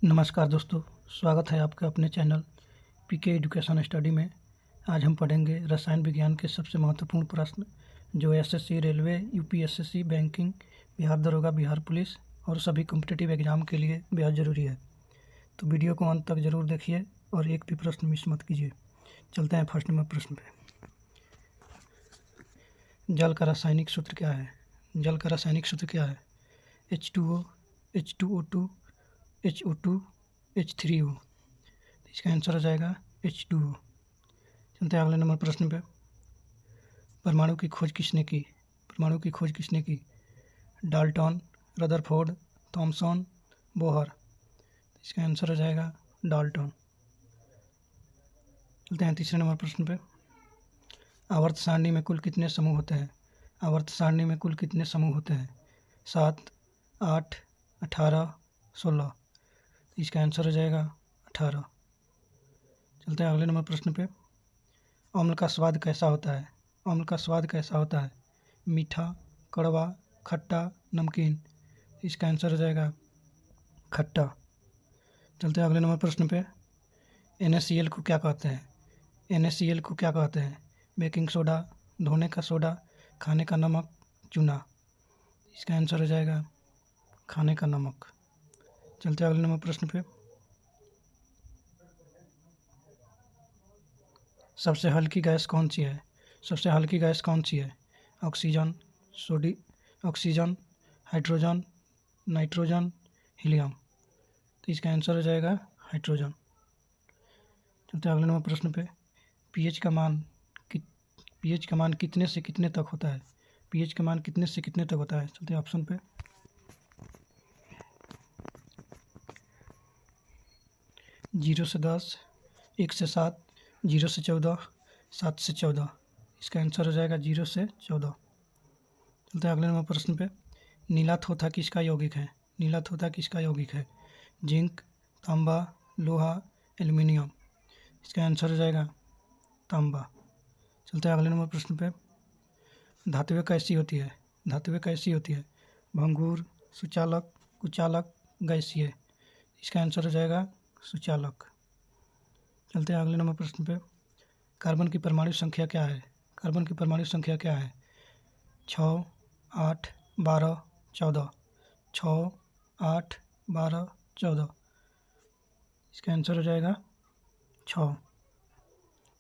नमस्कार दोस्तों, स्वागत है आपका अपने चैनल पीके एजुकेशन स्टडी में। आज हम पढ़ेंगे रसायन विज्ञान के सबसे महत्वपूर्ण प्रश्न जो SSC, railway, UPSC, banking, Bihar दरोगा, बिहार पुलिस और सभी कॉम्पिटिटिव एग्जाम के लिए बेहद ज़रूरी है। तो वीडियो को अंत तक ज़रूर देखिए और एक भी प्रश्न मिस मत कीजिए। चलते हैं फर्स्ट नंबर प्रश्न पे। जल का रासायनिक सूत्र क्या है? जल का रासायनिक सूत्र क्या है? H2O, H2O2, HO2, H3O। इसका आंसर हो जाएगा H2O। चलते हैं अगले नंबर प्रश्न पे। परमाणु की खोज किसने की? परमाणु की खोज किसने की? Dalton, Rutherford, Thomson, Bohr. इसका आंसर हो जाएगा डाल्टन। चलते हैं तीसरे नंबर प्रश्न पे। आवर्त सारणी में कुल कितने समूह होते हैं? आवर्त सारणी में कुल कितने समूह होते हैं? 7, 8, 18, 16। इसका आंसर हो जाएगा 18। चलते हैं अगले नंबर प्रश्न पे। अम्ल का स्वाद कैसा होता है? अम्ल का स्वाद कैसा होता है? मीठा, कड़वा, खट्टा, नमकीन। इसका आंसर हो जाएगा खट्टा। चलते हैं अगले नंबर प्रश्न पे। NaCl को क्या कहते हैं? NaCl को क्या कहते हैं? बेकिंग सोडा, धोने का सोडा, खाने का नमक, चूना। इसका आंसर हो जाएगा खाने का नमक। चलते हैं अगले नंबर प्रश्न पे। सबसे हल्की गैस कौन सी है? सबसे हल्की गैस कौन सी है? Oxygen, oxygen, hydrogen, nitrogen, helium. तो इसका आंसर हो जाएगा हाइड्रोजन। चलते हैं अगले नंबर प्रश्न पे। पीएच का मान कितने से कितने तक होता है? पीएच का मान कितने से कितने तक होता है? चलते हैं ऑप्शन पे। 0 से 10, 1 से 7, 0 से 14, 7 से 14। इसका आंसर हो जाएगा 0 से 14। चलते हैं अगले नंबर प्रश्न पे। नीला थोथा किसका यौगिक है? नीला थोथा किसका यौगिक है? जिंक, तांबा, लोहा, एल्युमिनियम। इसका आंसर हो जाएगा तांबा। चलते हैं अगले नंबर प्रश्न पे। धातुएं कैसी होती है? धातुएं कैसी होती है? भंगुर, सुचालक, कुचालक, गैसीय। इसका आंसर हो जाएगा सुचालक। चलते हैं अगले नंबर प्रश्न पे। कार्बन की परमाणु संख्या क्या है? कार्बन की परमाणु संख्या क्या है? 6, 8, 12, 14। 6, 8, 12, 14। इसका आंसर हो जाएगा 6।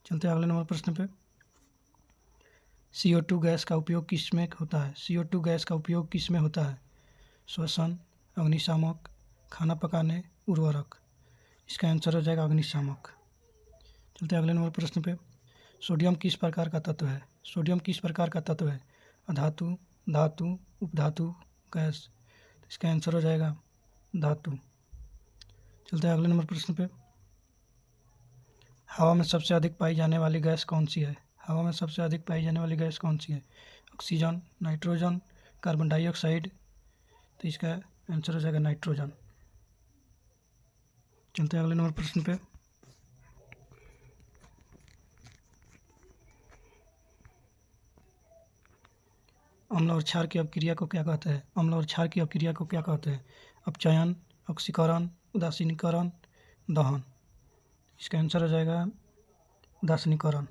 चलते हैं अगले नंबर प्रश्न पे। CO2 गैस का उपयोग किस में होता है? CO2 गैस का उपयोग किस में होता है? श्वसन, अग्निशामक, खाना पकाने, उर्वरक। इसका आंसर हो जाएगा अग्निशामक। चलते हैं अगले नंबर प्रश्न पे। सोडियम किस प्रकार का तत्व है? सोडियम किस प्रकार का तत्व है? अधातु, धातु, उपधातु, गैस। इसका आंसर हो जाएगा धातु। चलते हैं अगले नंबर प्रश्न पे। हवा में सबसे अधिक पाई जाने वाली गैस कौन सी है? हवा में सबसे अधिक पाई जाने वाली गैस कौन सी है? Oxygen, nitrogen, carbon dioxide. तो इसका आंसर हो जाएगा नाइट्रोजन। चलते हैं अगले नंबर प्रश्न पे। अम्ल और क्षार की अपक्रिया को क्या कहते हैं? अम्ल और क्षार की अपक्रिया को क्या कहते हैं? अपचयन, ऑक्सीकरण, उदासीनीकरण, दहन। इसका आंसर हो जाएगा उदासीनीकरण।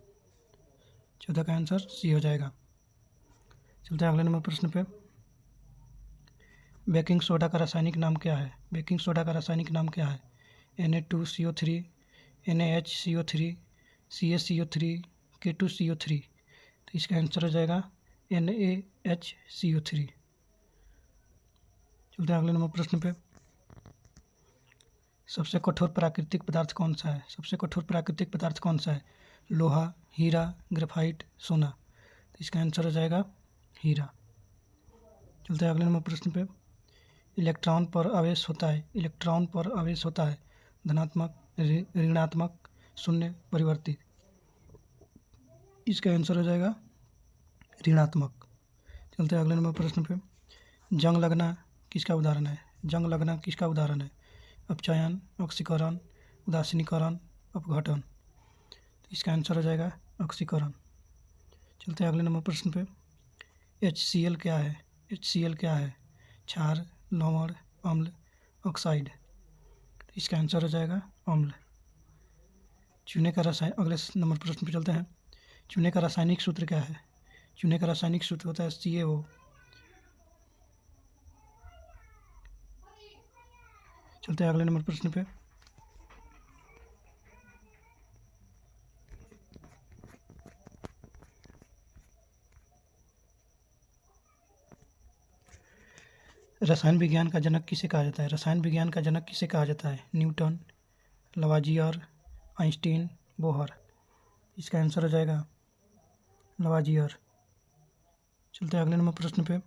चौथा का आंसर सी हो जाएगा। चलते हैं अगले नंबर प्रश्न पे। बेकिंग सोडा का रासायनिक नाम क्या है? बेकिंग सोडा का रासायनिक नाम क्या है? Na2CO3, NaHCO3, CaCO3, K2CO3। तो इसका आंसर हो जाएगा NaHCO3। चलते हैं अगले नंबर प्रश्न पे। सबसे कठोर प्राकृतिक पदार्थ कौन सा है? सबसे कठोर प्राकृतिक पदार्थ कौन सा है? लोहा, हीरा, ग्रेफाइट, सोना। तो इसका आंसर हो जाएगा हीरा। चलते हैं अगले नंबर प्रश्न पे। इलेक्ट्रॉन पर आवेश होता है, इलेक्ट्रॉन पर आवेश होता है धनात्मक, ऋणात्मक, शून्य, परिवर्तित। इसका आंसर हो जाएगा ऋणात्मक। चलते हैं अगले नंबर प्रश्न पे। जंग लगना किसका उदाहरण है? जंग लगना किसका उदाहरण है? अपचयन, ऑक्सीकरण, उदासीनीकरण, अपघटन। इसका आंसर हो जाएगा ऑक्सीकरण। चलते हैं अगले नंबर प्रश्न पे। HCl क्या है? HCl क्या है? क्षार, लवण, अम्ल, ऑक्साइड। तो इसका आंसर हो जाएगा अम्ल। चूने का रासायनिक, अगले नंबर प्रश्न पे चलते हैं। चूने का रासायनिक सूत्र क्या है? चूने का रासायनिक सूत्र होता है CaO। चलते हैं अगले नंबर प्रश्न पे। रसायन विज्ञान का जनक किसे कहा जाता है? रसायन विज्ञान का जनक किसे कहा जाता है? Newton, Lavoisier, Einstein, Bohr. इसका आंसर हो जाएगा लवाजियर। चलते हैं अगले नंबर प्रश्न पे।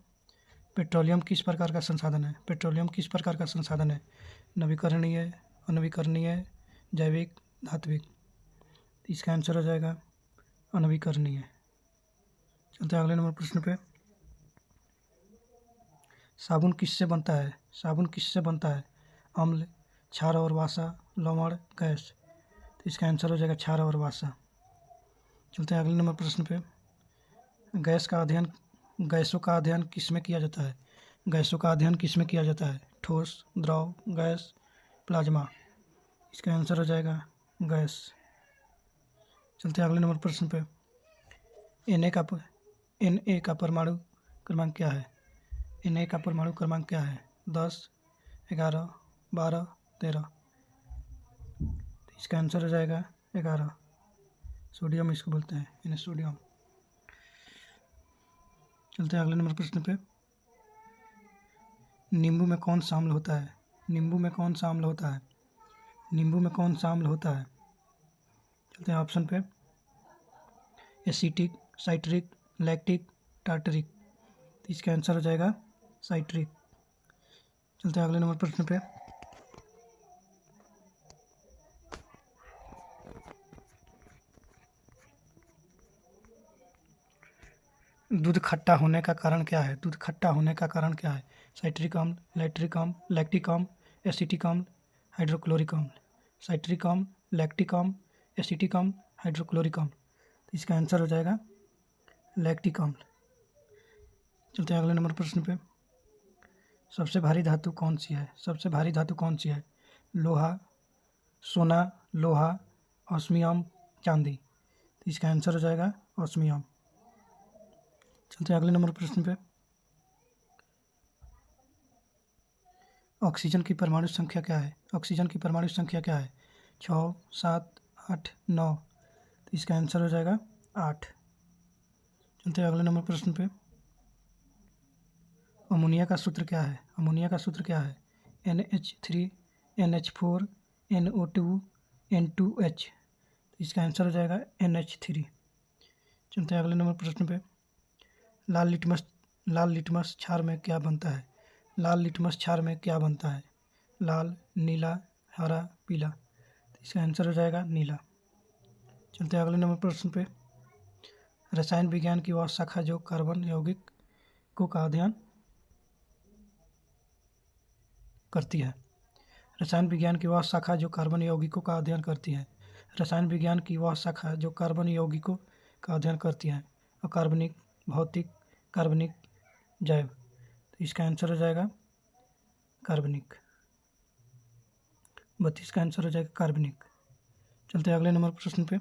पेट्रोलियम किस प्रकार का संसाधन है? पेट्रोलियम किस प्रकार का संसाधन है? नवीकरणीय, अनवीकरणीय, जैविक, धात्विक। इसका आंसर हो जाएगा अनवीकरणीय। चलते हैं अगले नंबर प्रश्न पे। साबुन किससे बनता है? साबुन किससे बनता है? अम्ल, क्षार और वासा, लवण, गैस। तो इसका आंसर हो जाएगा क्षार और वासा। चलते हैं अगले नंबर प्रश्न पे। गैसों का अध्ययन किस में किया जाता है? गैसों का अध्ययन किस में किया जाता है? ठोस, द्रव, गैस, प्लाज्मा। इसका आंसर हो जाएगा गैस। चलते हैं अगले नंबर प्रश्न पे। Na का परमाणु क्रमांक क्या है? Na का परमाणु क्रमांक क्या है? 10, 11, 12, 13। इसका आंसर हो जाएगा 11। सोडियम इसको बोलते हैं, इन्हें सोडियम। चलते हैं अगले नंबर प्रश्न पे। नींबू में कौन सा अम्ल होता है? नींबू में कौन सा अम्ल होता है? नींबू में कौन सा अम्ल होता है? चलते हैं ऑप्शन पे। Acetic, citric, lactic, tartaric. तो इसका आंसर हो जाएगा साइट्रिक। चलते हैं अगले नंबर प्रश्न पे। दूध खट्टा होने का कारण क्या है? दूध खट्टा होने का कारण क्या है? साइट्रिक अम्ल, लैक्टिक अम्ल, लैक्टिक अम्ल, एसिटिक अम्ल, हाइड्रोक्लोरिक अम्ल। साइट्रिक अम्ल, लैक्टिक अम्ल, एसिटिक अम्ल, हाइड्रोक्लोरिक अम्ल। तो इसका आंसर हो जाएगा लैक्टिक अम्ल। चलते हैं अगले नंबर प्रश्न पे। सबसे भारी धातु कौन सी है? सबसे भारी धातु कौन सी है? लोहा, सोना, लोहा, ऑस्मियम, चांदी। तो इसका आंसर हो जाएगा ऑस्मियम। चलते हैं अगले नंबर प्रश्न पे। ऑक्सीजन की परमाणु संख्या क्या है? ऑक्सीजन की परमाणु संख्या क्या है? 6, 7, 8, 9। तो इसका आंसर हो जाएगा 8। चलते हैं अगले नंबर प्रश्न पे। अमोनिया का सूत्र क्या है? अमोनिया का सूत्र क्या है? NH3, NH4, NO2, N2H। इसका आंसर हो जाएगा NH3। चलते हैं अगले नंबर प्रश्न पे। लाल लिटमस क्षार में क्या बनता है? लाल लिटमस क्षार में क्या बनता है? लाल, नीला, हरा, पीला। तो इसका आंसर हो जाएगा नीला। चलते हैं अगले नंबर प्रश्न पे। रसायन विज्ञान की वह शाखा जो कार्बन यौगिकों का अध्ययन करती है। रसायन विज्ञान की वह शाखा जो कार्बन यौगिकों का अध्ययन करती है। रसायन विज्ञान की वह शाखा जो कार्बन यौगिकों का अध्ययन करती है। अकार्बनिक, भौतिक, कार्बनिक, जैव। तो इसका आंसर हो जाएगा कार्बनिक। 32 का आंसर हो जाएगा कार्बनिक। चलते हैं अगले नंबर प्रश्न पे।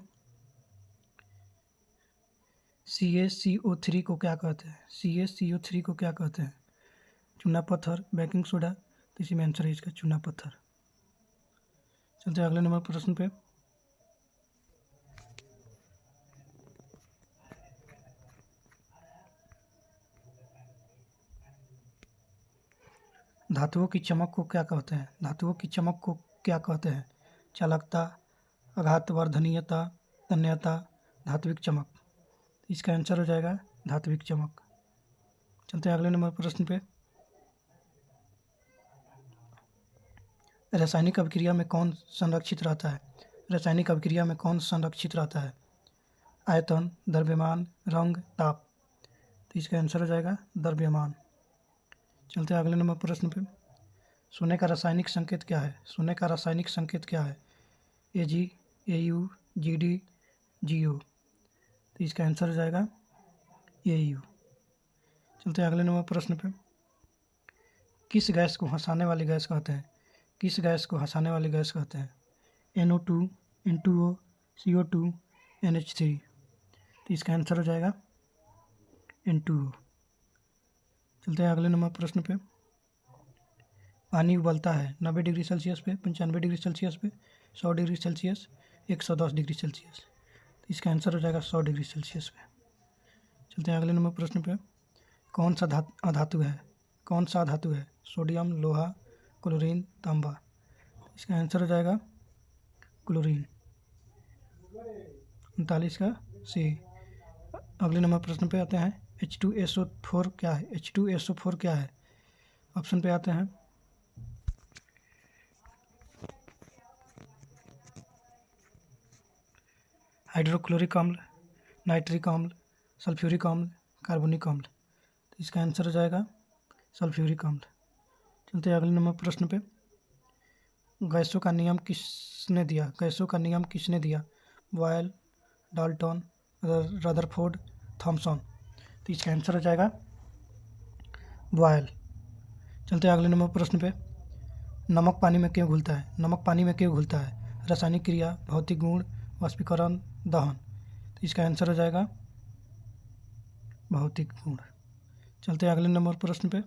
CaCO3 को क्या कहते हैं? CaCO3 को क्या कहते हैं? चूना पत्थर, बेकिंग सोडा। तो इसी में आंसर है इसका चूना पत्थर। चलते हैं अगले नंबर प्रश्न पे। धातुओं की चमक को क्या कहते हैं? धातुओं की चमक को क्या कहते हैं? चालकता, आघातवर्धनीयता, तन्यता, धात्विक चमक। इसका आंसर हो जाएगा धात्विक चमक। चलते हैं अगले नंबर प्रश्न पे। रासायनिक अभिक्रिया में कौन संरक्षित रहता है? रासायनिक अभिक्रिया में कौन संरक्षित रहता है? आयतन, द्रव्यमान, रंग, ताप। तो इसका आंसर हो जाएगा द्रव्यमान। चलते हैं अगले नंबर प्रश्न पे। सोने का रासायनिक संकेत क्या है? सोने का रासायनिक संकेत क्या है? Ag, Au, Gd, Gu। तो इसका आंसर हो जाएगा Au। चलते हैं अगले नंबर प्रश्न पे। किस गैस को हंसाने वाली गैस कहते हैं? किस गैस को हंसाने वाली गैस कहते हैं? NO2, N2O, CO2, NH3। तो इसका आंसर हो जाएगा N2O। चलते हैं अगले नंबर प्रश्न पे। पानी उबलता है 90 डिग्री सेल्सियस पे, 95 डिग्री सेल्सियस पे, 100 डिग्री सेल्सियस, 110 डिग्री सेल्सियस। तो इसका आंसर हो जाएगा 100 डिग्री सेल्सियस पे। चलते हैं अगले नंबर प्रश्न पे। कौन सा अधातु है? कौन सा धातु है? सोडियम, लोहा, क्लोरीन, तांबा। इसका आंसर हो जाएगा क्लोरीन। 39 का सी। अगले नंबर प्रश्न पे आते हैं। H2SO4 क्या है? H2SO4 क्या है? ऑप्शन पे आते हैं। हाइड्रोक्लोरिक अम्ल, नाइट्रिक अम्ल, सल्फ्यूरिक अम्ल, कार्बोनिक अम्ल। तो इसका आंसर हो जाएगा सल्फ्यूरिक अम्ल। चलते हैं अगले नंबर प्रश्न पे। गैसों का नियम किसने दिया? गैसों का नियम किसने दिया? Boyle, Dalton, Rutherford, Thomson. तो इसका आंसर हो जाएगा बॉयल। चलते हैं अगले नंबर प्रश्न पे। नमक पानी में क्यों घुलता है? नमक पानी में क्यों घुलता है? रासायनिक क्रिया, भौतिक गुण, वाष्पीकरण, दहन। तो इसका आंसर हो जाएगा भौतिक गुण। चलते हैं अगले नंबर प्रश्न पे।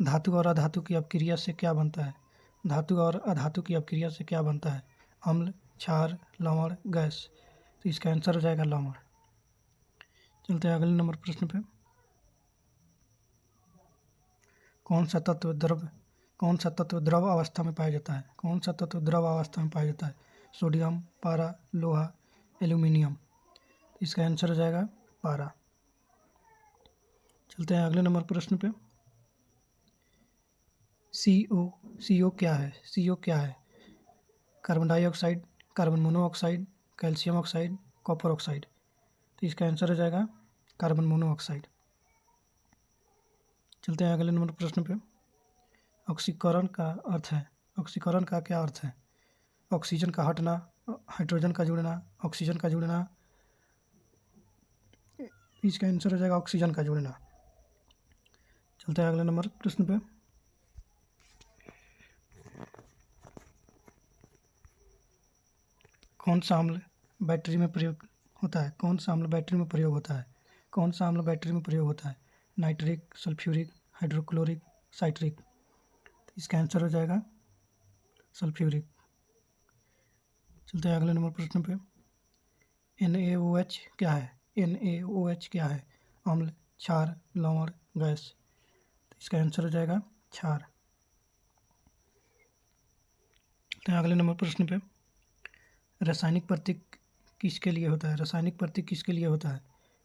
धातु और अधातु की अपक्रिया से क्या बनता है? धातु और अधातु की अपक्रिया से क्या बनता है? अम्ल, क्षार, लवण, गैस। तो इसका आंसर हो जाएगा लवण। चलते हैं अगले नंबर प्रश्न पे। कौन सा तत्व द्रव अवस्था में पाया जाता है? कौन सा तत्व द्रव अवस्था में पाया जाता है? सोडियम, पारा, लोहा, एल्यूमिनियम। इसका आंसर हो जाएगा पारा। चलते हैं अगले नंबर प्रश्न पे। CO क्या है? CO क्या है? Carbon dioxide, carbon monoxide, calcium oxide, copper oxide. तो इसका आंसर हो जाएगा कार्बन मोनोऑक्साइड। चलते हैं अगले नंबर प्रश्न पे। ऑक्सीकरण का अर्थ है। ऑक्सीकरण का क्या अर्थ है? ऑक्सीजन का हटना, हाइड्रोजन का जुड़ना, ऑक्सीजन का जुड़ना। इसका आंसर हो जाएगा ऑक्सीजन का जुड़ना। चलते हैं अगले नंबर प्रश्न पे। कौन सा अम्ल बैटरी में प्रयोग होता है? कौन सा अम्ल बैटरी में प्रयोग होता है? कौन सा अम्ल बैटरी में प्रयोग होता है? Nitric, sulphuric, hydrochloric, citric. इसका आंसर हो जाएगा सल्फ्यूरिक। चलते हैं अगले नंबर प्रश्न पे। NaOH क्या है? NaOH क्या है? अम्ल, क्षार, लवण, गैस। इसका आंसर हो जाएगा क्षार। तो अगले नंबर प्रश्न पे। रासायनिक प्रतीक किसके लिए होता है? रासायनिक प्रतीक किसके लिए होता है?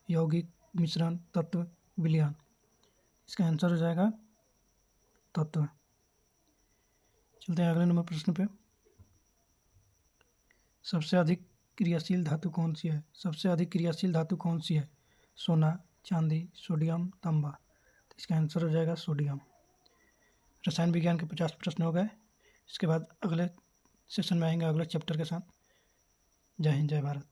यौगिक, मिश्रण, तत्व, विलयन। इसका आंसर हो जाएगा तत्व। चलते हैं अगले नंबर प्रश्न पे। सबसे अधिक क्रियाशील धातु कौन सी है? सबसे अधिक क्रियाशील धातु कौन सी है? सोना, चांदी, सोडियम, तांबा। तो इसका आंसर हो जाएगा सोडियम। रसायन विज्ञान के 50 प्रश्न हो गए। इसके बाद अगले सेशन में आएंगे अगले चैप्टर के साथ। जय हिंद, जय भारत।